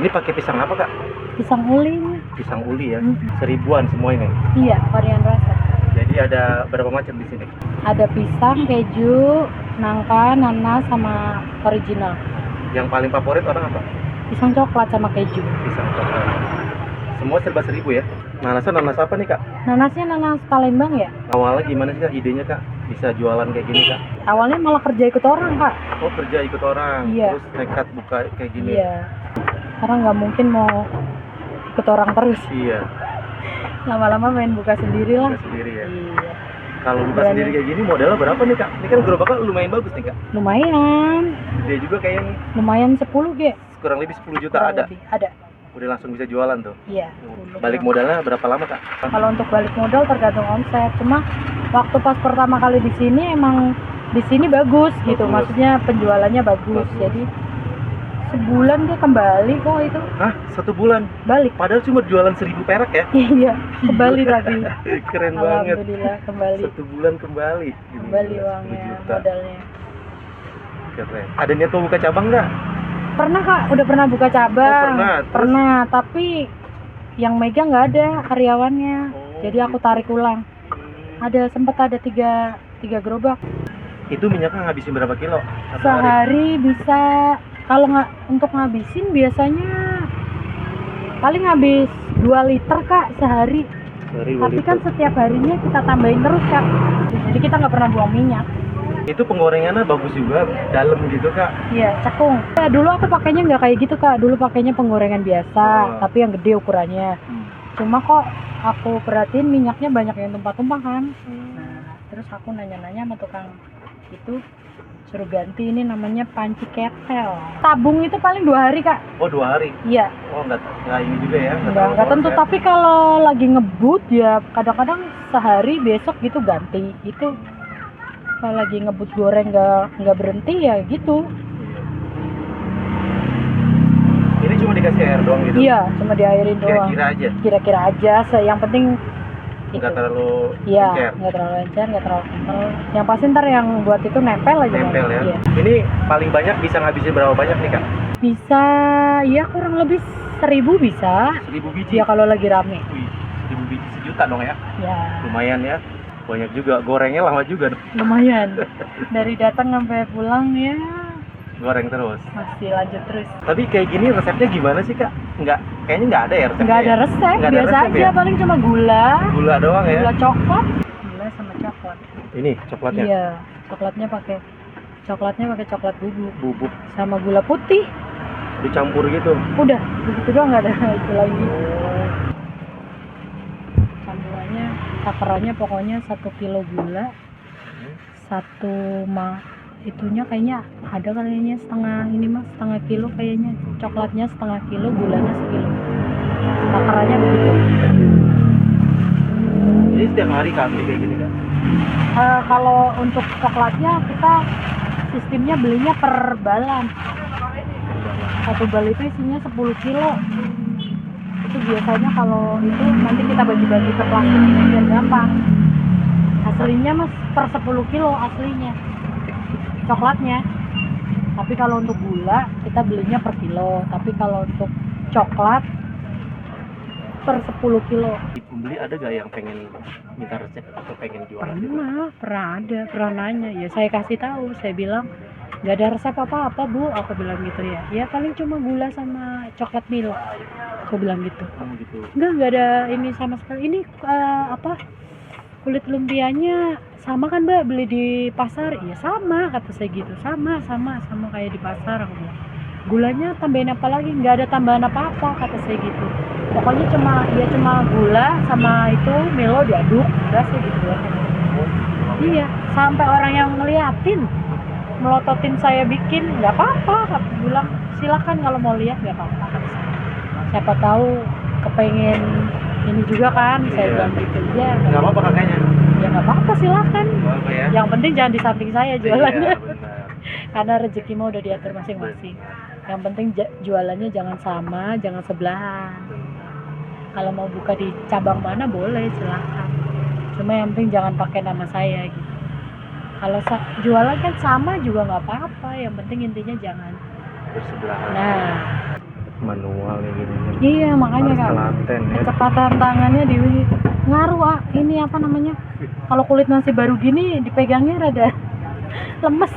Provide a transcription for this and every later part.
Ini pakai pisang apa kak? Pisang uling. Pisang uli ya, seribuan semua ini. Iya, varian rasa. Jadi ada berapa macam di sini? Ada pisang, keju, nangka, nanas, sama original. Yang paling favorit orang apa? Pisang coklat sama keju. Pisang coklat. Semua serba 1.000 ya? Nanasnya nanas apa nih kak? Nanasnya nanas Palembang ya? Awalnya gimana sih kak idenya kak? Bisa jualan kayak gini kak? Awalnya malah kerja ikut orang, Kak. Oh kerja ikut orang, Iya. terus nekat buka kayak gini? Iya. Karena nggak mungkin mau ikut orang terus. Iya, Lama-lama main buka sendiri lah. buka sendiri ya. Iya. Kalau buka Berani. sendiri kayak gini modalnya berapa nih kak? Ini kan gerobaknya lumayan bagus nih kak. Lumayan. Gede juga kayaknya. Lumayan 10 G. Kurang lebih 10 juta Kurang ada. lebih. Ada. Udah langsung bisa jualan tuh. Iya. Balik modalnya berapa lama kak? Kalau untuk balik modal tergantung omset. Cuma waktu pas pertama kali di sini emang di sini bagus gitu. Bagus. Maksudnya penjualannya bagus. Bagus. Jadi sebulan dia kembali kok itu. Hah? 1 bulan? Balik. Padahal cuma jualan 1.000 perak ya? Iya, kembali tapi. Keren banget. Alhamdulillah kembali. 1 bulan kembali. Kembali 10 uangnya, juta. modalnya. Keren. Ada niat mau buka cabang nggak? Pernah Kak, udah pernah buka cabang. Oh, pernah. Terus? Pernah, tapi yang megang nggak ada karyawannya. Oh, Jadi aku gitu. tarik ulang. Sempat ada tiga gerobak. Itu minyaknya ngabisin berapa kilo? Satu hari? Sehari bisa, kalau nggak untuk ngabisin biasanya paling habis 2 liter Kak sehari. Sehari 2 Tapi liter. kan setiap harinya kita tambahin terus Kak. Jadi kita nggak pernah buang minyak. Itu penggorengannya bagus juga, dalam gitu kak. Iya, cekung. Ya, dulu aku pakainya nggak kayak gitu Kak. Dulu pakainya penggorengan biasa, tapi yang gede ukurannya. Cuma kok aku perhatiin minyaknya banyak yang tumpah-tumpah kan. Nah, terus aku nanya-nanya sama tukang itu, suruh ganti, ini namanya panci ketel. Tabung itu paling 2 hari Kak. Oh 2 hari? Iya. Oh nggak ini juga ya? Nggak tentu, ya? tapi kalau lagi ngebut ya kadang-kadang sehari, besok gitu ganti. Itu kalau lagi ngebut goreng nggak berhenti ya gitu. Ini cuma dikasih air doang gitu? Iya, cuma diairin doang. Kira-kira aja? Kira-kira aja, yang penting Nggak terlalu iya, encer? nggak terlalu encer, nggak terlalu kental. Yang pasti ntar yang buat itu nempel aja. Nempel ya? Iya. Ini paling banyak bisa ngabisin berapa banyak nih kak? Bisa, ya kurang lebih 1.000 bisa. 1.000 biji? Ya kalau lagi rame. Wih, 1.000 biji sejuta dong ya? Ya, Lumayan ya? Banyak juga, gorengnya lama juga dong. lumayan. Dari datang sampai pulang ya Goreng terus. masih lanjut terus. Tapi kayak gini resepnya gimana sih kak? Kayaknya nggak ada ya resepnya? Nggak ada ya? resep, Nggak ada biasa resep aja, ya? paling cuma gula. Gula doang ya? Gula coklat. Gula sama coklat. Ini coklatnya? Iya, coklatnya pakai coklat bubuk Bubuk sama gula putih. dicampur gitu? Udah, begitu doang, nggak ada itu lagi. Campurannya, takarannya pokoknya 1 kilo gula, itunya kayaknya ada kayaknya setengah kilo kayaknya, coklatnya setengah kilo, gulanya sekilo. Takarannya begitu. Jadi setiap hari kami kayak gini kan? Kalau untuk coklatnya kita sistemnya belinya per balan. Satu bal itu isinya 10 kilo. Itu biasanya kalau itu nanti kita bagi-bagi ke plastik ini biar gampang. Aslinya mas per 10 kilo aslinya coklatnya. Tapi kalau untuk gula kita belinya per kilo. Tapi kalau untuk coklat per 10 kilo. Di pembeli ada gak yang pengen minta resep atau pengen jualan gitu? Pernah nanya. Ya saya kasih tahu, saya bilang nggak ada resep apa-apa Bu, aku bilang gitu ya. Ya paling cuma gula sama coklat Milo, aku bilang gitu. Oh gitu. Nggak ada ini sama sekali. Ini kulit lumpianya sama kan Mbak, beli di pasar? Iya sama, kata saya gitu. Sama kayak di pasar, aku bilang. Gulanya tambahin apa lagi? Nggak ada tambahan apa-apa, kata saya gitu. Pokoknya cuma gula sama itu Milo diaduk, udah sih gitu aja. Iya, sampai orang yang ngeliatin melototin saya bikin, nggak apa-apa, aku bilang silakan kalau mau lihat, nggak apa-apa, kata saya. Siapa tahu kepengen ini juga kan, saya Iya. bilang gitu. Ya Nggak apa-apa kakaknya? ya nggak apa-apa, silakan. Nggak apa ya? Yang penting jangan di samping saya jualannya. Iya benar. Karena rezeki mah udah diatur masing-masing. Yang penting jualannya jangan sama, jangan sebelahan. Kalau mau buka di cabang mana boleh, silakan. Cuma yang penting jangan pakai nama saya gitu. Kalau jualan kan sama juga nggak apa-apa, yang penting intinya jangan. Bersebelahan. Nah, manual kayak gini. Iya makanya Harus Kak, telaten ya. kecepatan tangannya di ngaruh ini apa namanya, kalau kulit masih baru gini dipegangnya rada lemes.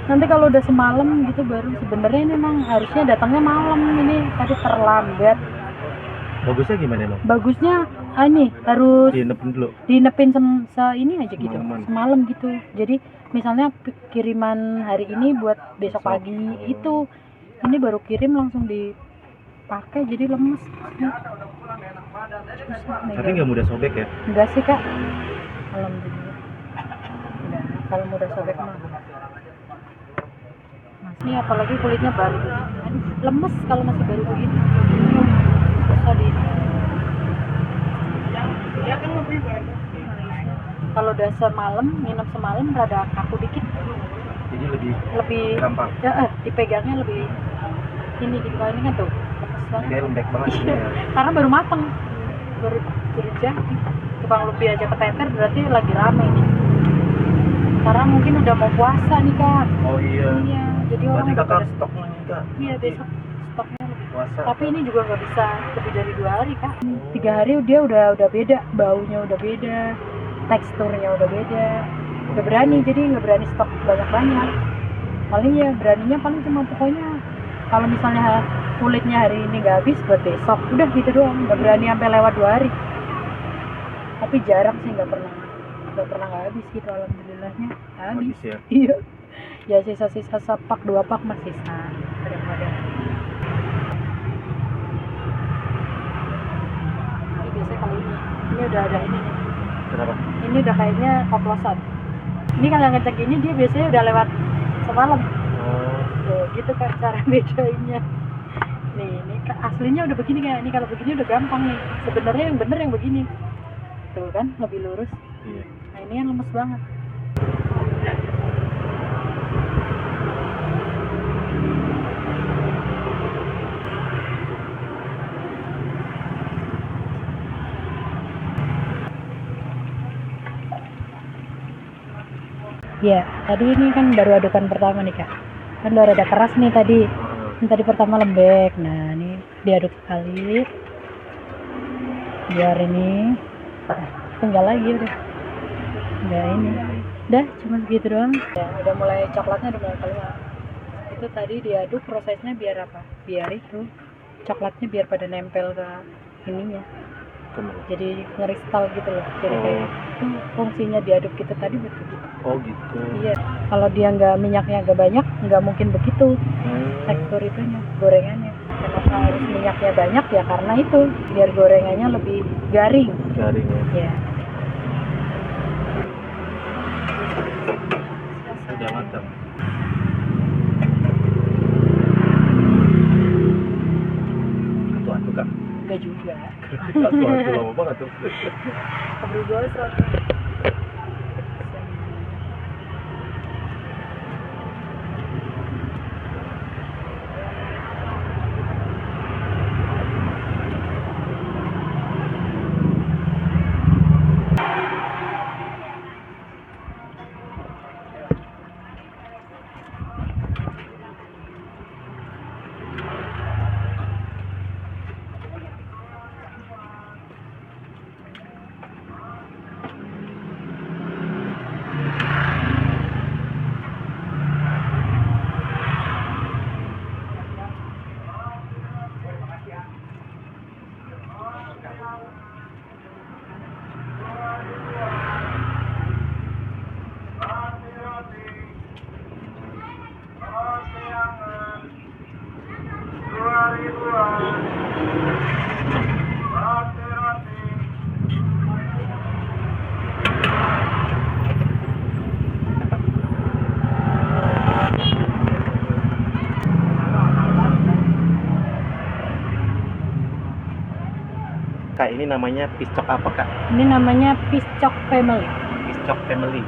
Nanti kalau udah semalam gitu baru, sebenarnya ini memang harusnya datangnya malam, ini tadi terlambat. Bagusnya gimana emang? Bagusnya ini harus Diinepin dulu. dinepin ini aja gitu, Semalaman. semalam gitu. Jadi misalnya kiriman hari ini buat besok pagi itu, ini baru kirim langsung dipakai jadi lemes. Tapi nggak mudah sobek ya? Enggak sih Kak, alhamdulillah. Enggak, kalau mudah sobek mah. Ini apalagi kulitnya baru, aduh, lemes kalau masih baru begini. Susah di. Kalau udah semalam, nginep semalam rada kaku dikit. Jadi lebih gampang. Ya, dipegangnya lebih ini gitu. Kalau ini kan tuh lemes banget. Kayak lembek banget ini ya. Karena baru mateng, baru jadi. Tukang lumpia aja keteter, berarti lagi rame ini. Karena mungkin udah mau puasa nih Kak. Oh iya. Iya, jadi orang Berarti udah kakak pada stok lagi kak. Iya besok stoknya lebih. Puasa. Tapi ini juga nggak bisa lebih dari 2 hari Kak. 3 hari dia udah beda, baunya udah beda, teksturnya udah beda, udah berani. Jadi nggak berani stok banyak. Paling ya beraninya paling cuma pokoknya kalau misalnya kulitnya hari ini nggak habis buat besok, udah gitu doang. Nggak berani sampai lewat 2 hari. Tapi jarang sih, nggak pernah nggak habis gitu, alhamdulillahnya habis. Ya. Iya. Ya sisa-sisa sepak 2 pak masih sisa kadang-kadang. Ini biasanya kalau ini udah ada ini nih. Kenapa? Ini udah kayaknya koplosan. Ini kalau ngecek ini dia biasanya udah lewat semalam. Oh. Tuh, gitu kan cara bedainnya. Nih, ini aslinya udah begini kayak ini, kalau begini udah gampang nih. Sebenarnya yang bener yang begini. Tuh kan lebih lurus. Iya. Nah, ini yang lemes banget. Ya, tadi ini kan baru adukan pertama nih Kak. Kan udah rada keras nih tadi. Ini tadi pertama lembek. Nah, ini diaduk sekali. Biar ini tinggal lagi udah. Udah ini. Udah cuma segitu doang. Ya, udah mulai coklatnya udah mulai keluar. Itu tadi diaduk prosesnya biar apa? Biar itu coklatnya biar pada nempel ke ininya. Jadi ngeristal gitu loh. Jadi kayak itu fungsinya diaduk gitu tadi betul gitu. Oh gitu. Iya. Kalau dia minyaknya nggak banyak, nggak mungkin begitu tekstur itunya, gorengannya. Kenapa harus minyaknya banyak ya? Karena itu biar gorengannya lebih garing. Garing ya. Ya. Udah matang. Atu-atu kak. Enggak juga. Atu-atu lama banget tuh. Kabel gosok. Kak, ini namanya Piscok apa kak? Ini namanya Piscok Family. Piscok Family.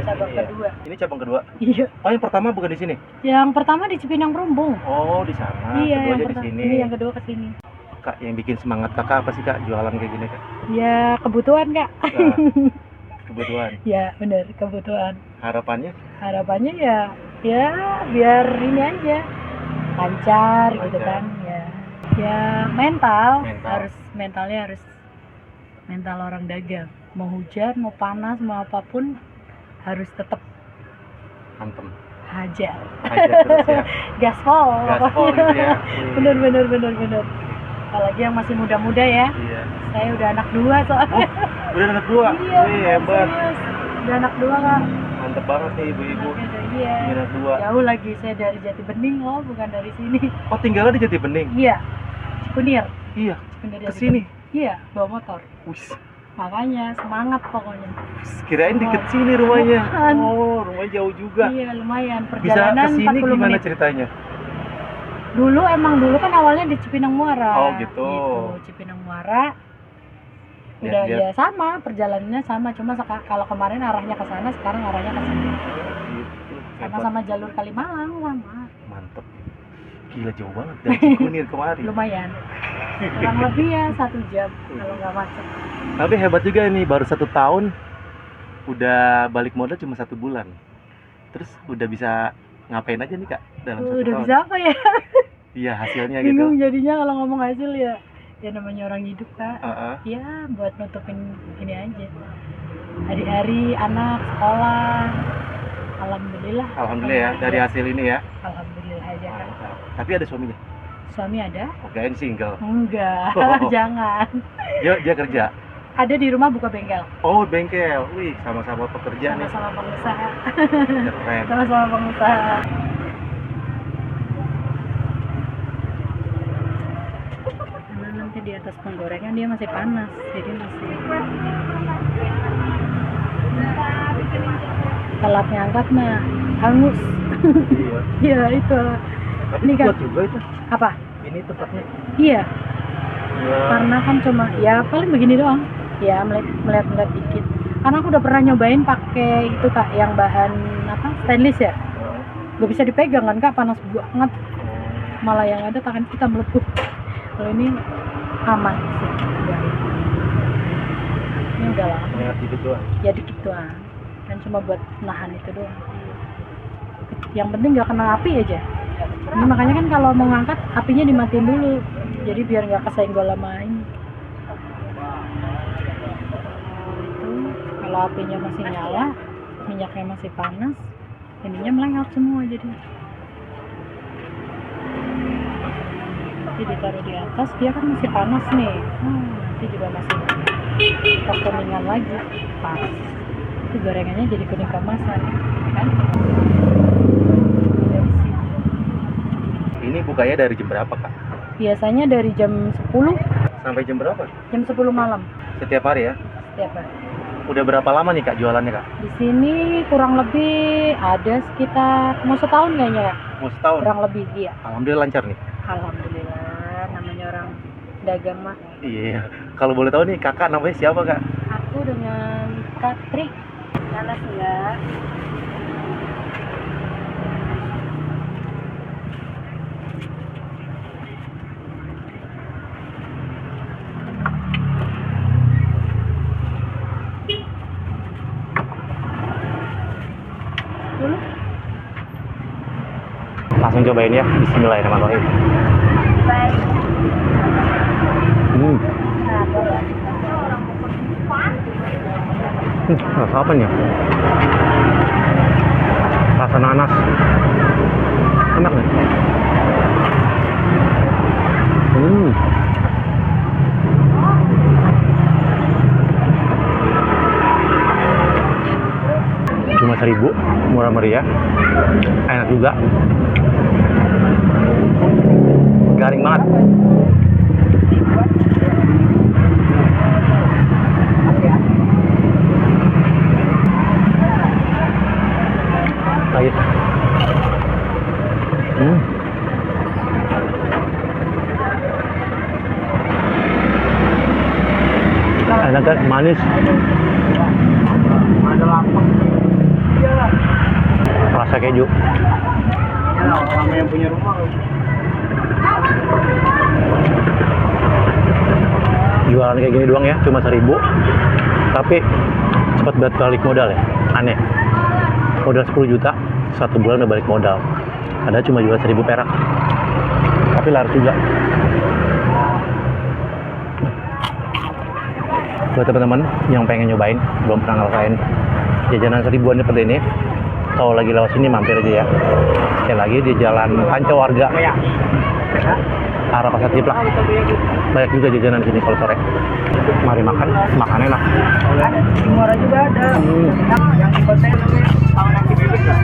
Cabang Iya. kedua. Ini cabang kedua. Iya. Oh, yang pertama bukan di sini? Yang pertama di Cipinang Perumbung. Oh, di sana. Iya, Kedua yang aja di pertama. sini. Ini yang kedua ke sini. Kak, yang bikin semangat kakak apa sih kak jualan kayak gini kak? Ya kebutuhan Kak. Nah, kebutuhan. Ya benar, kebutuhan. Harapannya? Harapannya ya biar ini aja lancar gitu Lancar. kan ya. Ya mental. Mental. Mentalnya harus mental orang dagang. Mau hujan, mau panas, mau apapun harus tetap Antem. hajar. Aja terus ya. Gaspol. Gaspol gitu ya. Bener. Apalagi yang masih muda-muda ya. Iya. Saya udah anak 2 soalnya. Udah anak 2. Iya. Wih, hebat. Serius. Udah anak 2 Kak. Mantep banget nih ibu-ibu. Iya. Anak 2. Jauh lagi, saya dari Jati Bening loh, bukan dari sini. Oh, tinggalnya di Jati Bening. Iya. Cikunir. Iya. Cikunir Ke Jati sini. Bening. Iya, bawa motor. Wis. Makanya semangat pokoknya. Kirain deket sini rumahnya. Bukan. Oh, rumahnya jauh juga. Iya, lumayan. Bisa Perjalanan ke sini 40 gimana menit. ceritanya? Dulu kan awalnya di Cipinang Muara. Oh, gitu. Cipinang Muara. Udah Lihat-lihat. ya sama, perjalanannya sama, cuma kalau kemarin arahnya ke sana, sekarang arahnya ke sini. Gitu. Hebat. Sama-sama jalur Kalimalang sama. Mantep. Gila jauh banget dari Cikunir kemari. Lumayan. Kurang lebih ya 1 jam kalau nggak macet. Tapi hebat juga nih, baru 1 tahun udah balik modal cuma 1 bulan. Terus udah bisa ngapain aja nih Kak dalam 1 Udah tahun? bisa apa ya? Iya, hasilnya Bingung gitu. jadinya kalau ngomong hasil ya. Ya namanya orang hidup Kak. Heeh. Ya buat nutupin ini aja. Hari-hari anak sekolah. Alhamdulillah. Alhamdulillah ya, dari hasil ini ya. Alhamdulillah aja Kak. Mantap. Tapi ada suaminya? Suami ada? Oh, kirain single. Enggak, Oh. jangan. Dia kerja? Ada di rumah buka bengkel. Oh, bengkel. Wih, sama-sama pekerja nih. Sama-sama pengusaha. Keren. Sama-sama pengusaha. Karena nanti di atas penggorengan dia masih panas, jadi masih telat ngangkat mah hangus. Iya. Iya itu. Tapi Ini kan- kuat juga itu. Apa? Ini tempatnya. Iya, Ya. karena kan cuma ya paling begini doang. Ya melihat dikit. Karena aku udah pernah nyobain pakai itu Kak, yang bahan apa? Stainless ya. Gak bisa dipegang kan Kak, panas banget. Malah yang ada tangan kita melepuh. Kalau ini aman sih. Ya. Ini udah lama. Ya, gitu doang. Ya dikit doang. Kan cuma buat nahan itu doang. Yang penting nggak kena api aja. Ini makanya kan kalau mau ngangkat apinya dimatiin dulu. Jadi biar nggak kesenggol sama ini. Itu kalau apinya masih nyala, minyaknya masih panas, ininya melengkap semua jadi. Jadi ditaruh di atas, dia kan masih panas nih. Nanti juga masih kekuningan lagi, pas. Itu gorengannya jadi kuning kemasan, kan? Dari sini. Ini bukanya dari jam berapa Kak? Biasanya dari jam 10, Sampai jam berapa? jam 10 malam Setiap hari ya? setiap hari. Udah berapa lama nih Kak jualannya Kak? Di sini kurang lebih ada sekitar mau setahun kayaknya ya, Mau setahun? kurang lebih iya. Alhamdulillah lancar nih. Alhamdulillah, namanya orang dagang mah. Iya. Kalau boleh tahu nih kakak namanya siapa Kak? Aku dengan Katri, panas enggak? Dulu Langsung cobain ya. Bismillahirrahmanirrahim. baik. Rasa apa nih? Rasa nanas. Enak nih. Cuma 1.000, murah meriah, enak juga, garing banget. Pahit. Enak kan, manis. Rasa keju. Orang yang punya rumah Jualan kayak gini doang ya, cuma 1.000. Tapi cepat banget balik modal ya, aneh. Modal 10 juta, 1 bulan udah balik modal. Ada cuma jual 1.000 perak. Tapi laris juga. Buat teman-teman yang pengen nyobain, belum pernah ngerasain jajanan seribuan seperti ini, kalau lagi lewat sini mampir aja ya. Sekali lagi di Jalan Pancawarga, arah Pasar Ciplak. Banyak juga jajanan di sini kalau sore. Mari makan, makan enak. Di Muara juga ada. Yang di hotel namanya sama nasi bebek lah.